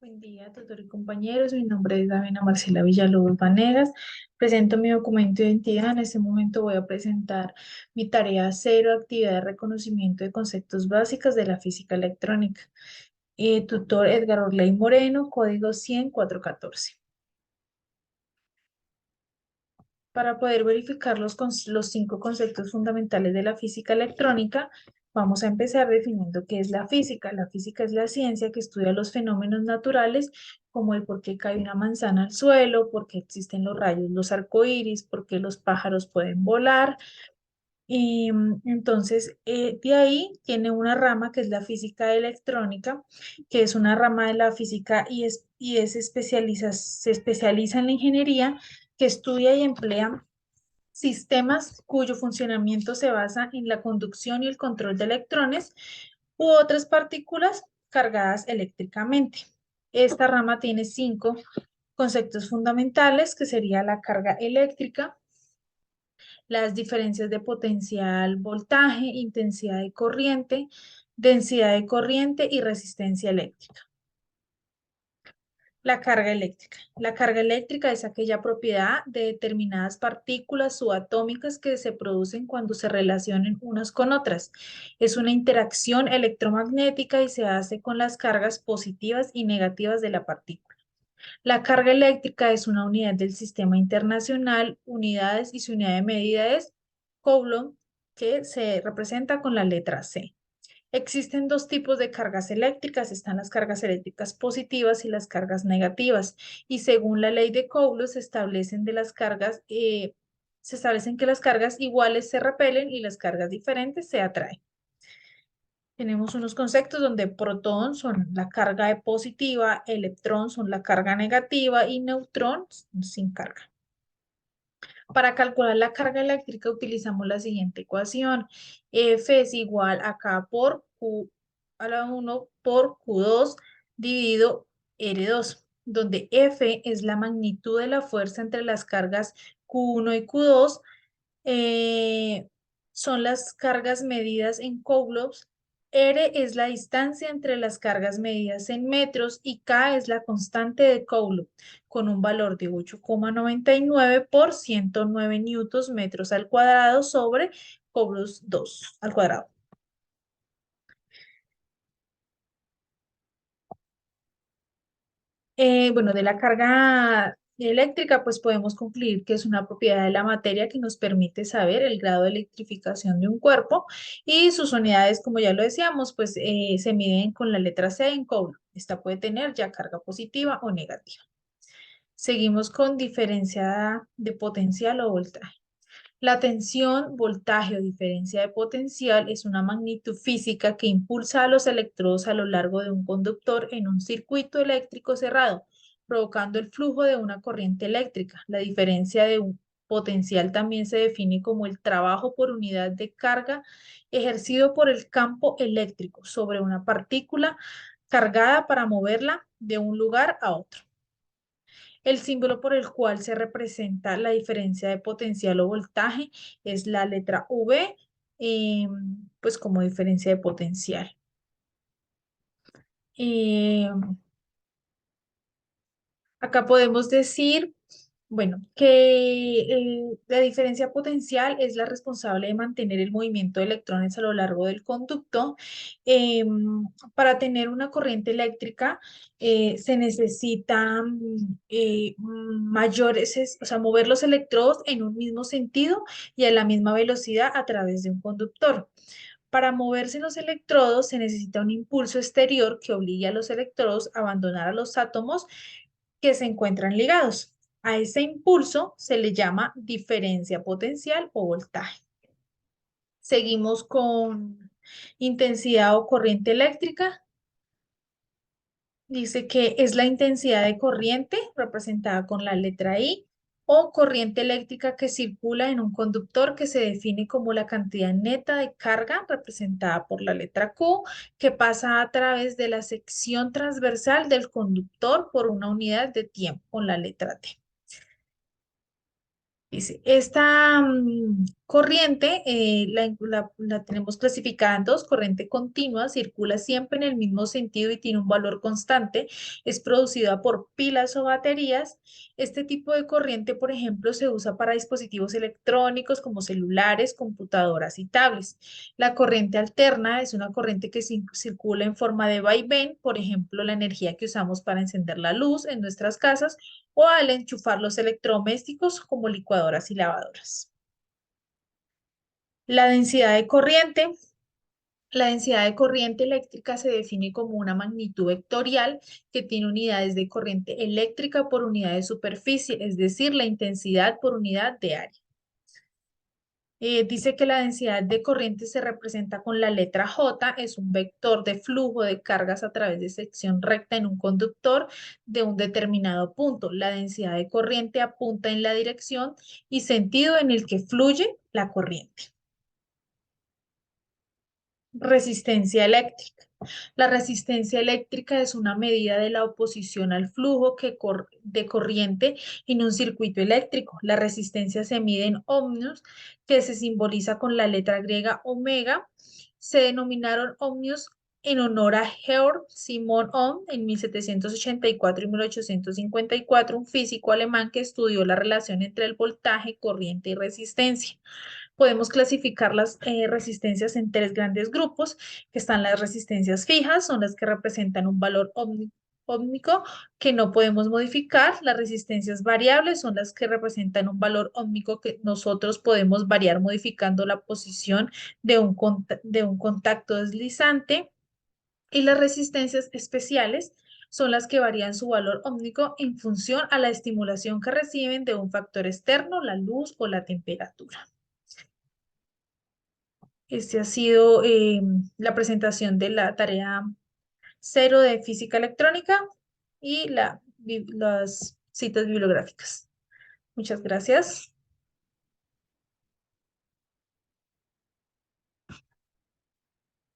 Buen día, tutor y compañeros. Mi nombre es Davina Marcela Villalobos Vanegas. Presento mi documento de identidad. En este momento voy a presentar mi tarea cero, actividad de reconocimiento de conceptos básicos de la física electrónica. Tutor Edgar Orley Moreno, código 10414. Para poder verificar los 5 conceptos fundamentales de la física electrónica, vamos a empezar definiendo qué es la física. La física es la ciencia que estudia los fenómenos naturales, como el por qué cae una manzana al suelo, por qué existen los rayos, los arcoíris, por qué los pájaros pueden volar. Y entonces, de ahí tiene una rama que es la física electrónica, que es una rama de la física se especializa en la ingeniería que estudia y emplea sistemas cuyo funcionamiento se basa en la conducción y el control de electrones u otras partículas cargadas eléctricamente. Esta rama tiene 5 conceptos fundamentales, que sería la carga eléctrica, las diferencias de potencial, voltaje, intensidad de corriente, densidad de corriente y resistencia eléctrica. La carga eléctrica. La carga eléctrica es aquella propiedad de determinadas partículas subatómicas que se producen cuando se relacionan unas con otras. Es una interacción electromagnética y se hace con las cargas positivas y negativas de la partícula. La carga eléctrica es una unidad del sistema internacional, unidades y su unidad de medida es Coulomb, que se representa con la letra C. Existen 2 tipos de cargas eléctricas, están las cargas eléctricas positivas y las cargas negativas, y según la ley de Coulomb se establecen que las cargas iguales se repelen y las cargas diferentes se atraen. Tenemos unos conceptos donde protón son la carga positiva, electrón son la carga negativa y neutrón sin carga. Para calcular la carga eléctrica utilizamos la siguiente ecuación. F es igual a K por Q a la 1 por Q2 dividido R2, donde F es la magnitud de la fuerza entre las cargas Q1 y Q2. eh, Son las cargas medidas en coulombs. R es la distancia entre las cargas medidas en metros y K es la constante de Coulomb con un valor de 8,99 por 109 newtons metros al cuadrado sobre Coulomb 2 al cuadrado. Bueno, de la carga eléctrica, pues podemos concluir que es una propiedad de la materia que nos permite saber el grado de electrificación de un cuerpo y sus unidades, como ya lo decíamos, pues se miden con la letra C en Coulomb. Esta puede tener ya carga positiva o negativa. Seguimos con diferencia de potencial o voltaje. La tensión, voltaje o diferencia de potencial es una magnitud física que impulsa a los electrodos a lo largo de un conductor en un circuito eléctrico cerrado, provocando el flujo de una corriente eléctrica. La diferencia de un potencial también se define como el trabajo por unidad de carga ejercido por el campo eléctrico sobre una partícula cargada para moverla de un lugar a otro. El símbolo por el cual se representa la diferencia de potencial o voltaje es la letra V, pues como diferencia de potencial. Eh, Acá podemos decir, bueno, que la diferencia potencial es la responsable de mantener el movimiento de electrones a lo largo del conducto. Para tener una corriente eléctrica se necesitan o sea, mover los electrodos en un mismo sentido y a la misma velocidad a través de un conductor. Para moverse los electrodos se necesita un impulso exterior que obligue a los electrodos a abandonar a los átomos que se encuentran ligados. A ese impulso se le llama diferencia potencial o voltaje. Seguimos con intensidad o corriente eléctrica. Dice que es la intensidad de corriente representada con la letra I o corriente eléctrica que circula en un conductor, que se define como la cantidad neta de carga representada por la letra Q que pasa a través de la sección transversal del conductor por una unidad de tiempo con la letra T. Dice, esta Corriente, la tenemos clasificada en dos. Corriente continua, circula siempre en el mismo sentido y tiene un valor constante. Es producida por pilas o baterías. Este tipo de corriente, por ejemplo, se usa para dispositivos electrónicos como celulares, computadoras y tablets. La corriente alterna es una corriente que circula en forma de vaivén, por ejemplo, la energía que usamos para encender la luz en nuestras casas o al enchufar los electrodomésticos como licuadoras y lavadoras. La densidad de corriente. La densidad de corriente eléctrica se define como una magnitud vectorial que tiene unidades de corriente eléctrica por unidad de superficie, es decir, la intensidad por unidad de área. Dice que la densidad de corriente se representa con la letra J, es un vector de flujo de cargas a través de sección recta en un conductor de un determinado punto. La densidad de corriente apunta en la dirección y sentido en el que fluye la corriente. Resistencia eléctrica. La resistencia eléctrica es una medida de la oposición al flujo de corriente en un circuito eléctrico. La resistencia se mide en ohmios, que se simboliza con la letra griega omega. Se denominaron ohmios en honor a Georg Simon Ohm en 1784 y 1854, un físico alemán que estudió la relación entre el voltaje, corriente y resistencia. Podemos clasificar las resistencias en tres grandes grupos, que están las resistencias fijas, son las que representan un valor óhmico que no podemos modificar. Las resistencias variables son las que representan un valor óhmico que nosotros podemos variar modificando la posición de un contacto deslizante. Y las resistencias especiales son las que varían su valor óhmico en función a la estimulación que reciben de un factor externo, la luz o la temperatura. Este ha sido la presentación de la tarea cero de física electrónica y las citas bibliográficas. Muchas gracias.